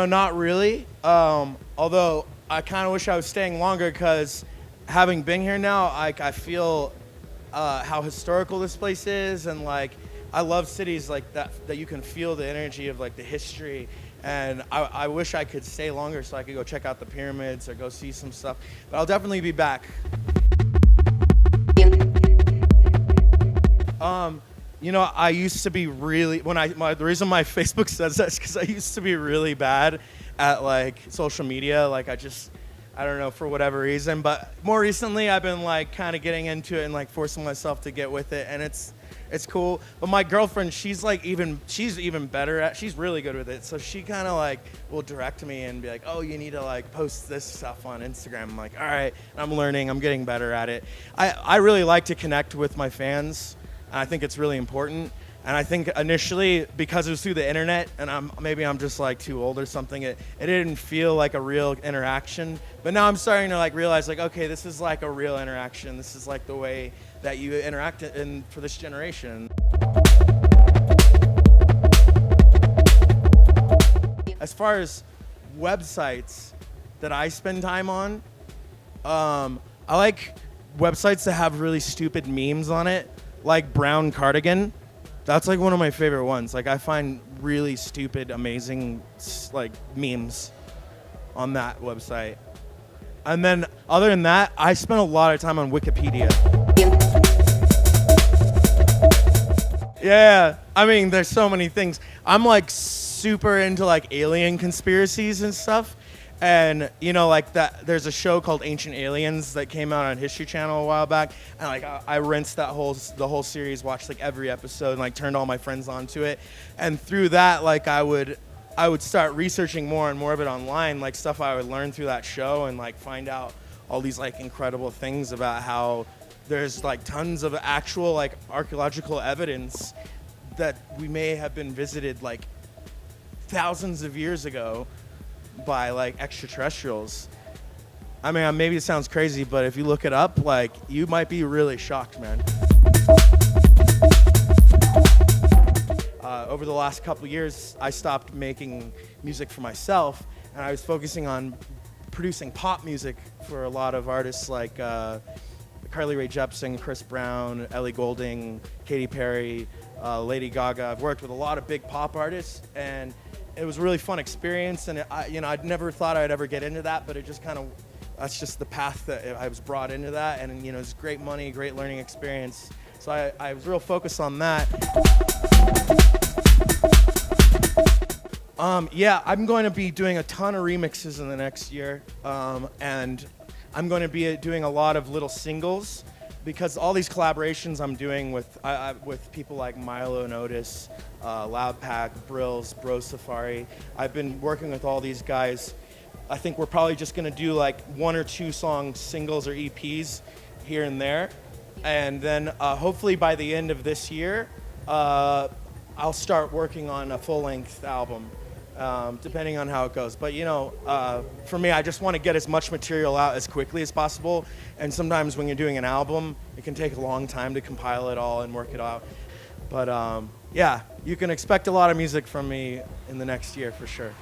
Not really. Although I kind of wish I was staying longer because having been here now, I feel how historical this place is, and like I love cities like that you can feel the energy of like the history. And I wish I could stay longer so I could go check out the pyramids or go see some stuff. But I'll definitely be back. I used to be really the reason my Facebook says that is because I used to be really bad at like social media. Like I don't know, for whatever reason. But more recently, I've been like kind of getting into it and like forcing myself to get with it, and it's cool. But my girlfriend, she's even better at. She's really good with it. So she kind of like will direct me and be like, "Oh, you need to like post this stuff on Instagram." I'm like, "All right." And I'm learning. I'm getting better at it. I really like to connect with my fans. And I think it's really important. And I think initially, because it was through the internet, and I'm just like too old or something, it didn't feel like a real interaction. But now I'm starting to like realize like, okay, this is like a real interaction. This is like the way that you interact for this generation. As far as websites that I spend time on, I like websites that have really stupid memes on it, like Brown Cardigan. That's like one of my favorite ones. Like I find really stupid, amazing like memes on that website. And then other than that, I spend a lot of time on Wikipedia. Yeah, I mean, there's so many things. I'm like super into like alien conspiracies and stuff. And like that, there's a show called Ancient Aliens that came out on History Channel a while back, and like I rinsed the whole series, watched like every episode, and like turned all my friends onto it. And through that, like I would start researching more and more of it online, like stuff I would learn through that show, and like find out all these like incredible things about how there's like tons of actual like archaeological evidence that we may have been visited like thousands of years ago by like extraterrestrials. I mean, maybe it sounds crazy, but if you look it up, like you might be really shocked, man. Over the last couple of years, I stopped making music for myself, and I was focusing on producing pop music for a lot of artists like Carly Rae Jepsen, Chris Brown, Ellie Goulding, Katy Perry, Lady Gaga. I've worked with a lot of big pop artists, and it was a really fun experience, and I'd never thought I'd ever get into that, but it just kind of, that's just the path that I was brought into that, and it's great money, great learning experience. So I was real focused on that. Yeah, I'm going to be doing a ton of remixes in the next year, and I'm going to be doing a lot of little singles, because all these collaborations I'm doing with people like Milo and Otis, Loud Pack, Brills, Bro Safari. I've been working with all these guys. I think we're probably just gonna do like 1 or 2 song singles or EPs here and there. And then hopefully by the end of this year, I'll start working on a full-length album, depending on how it goes. But for me, I just want to get as much material out as quickly as possible. And sometimes when you're doing an album, it can take a long time to compile it all and work it out. But yeah, you can expect a lot of music from me in the next year for sure.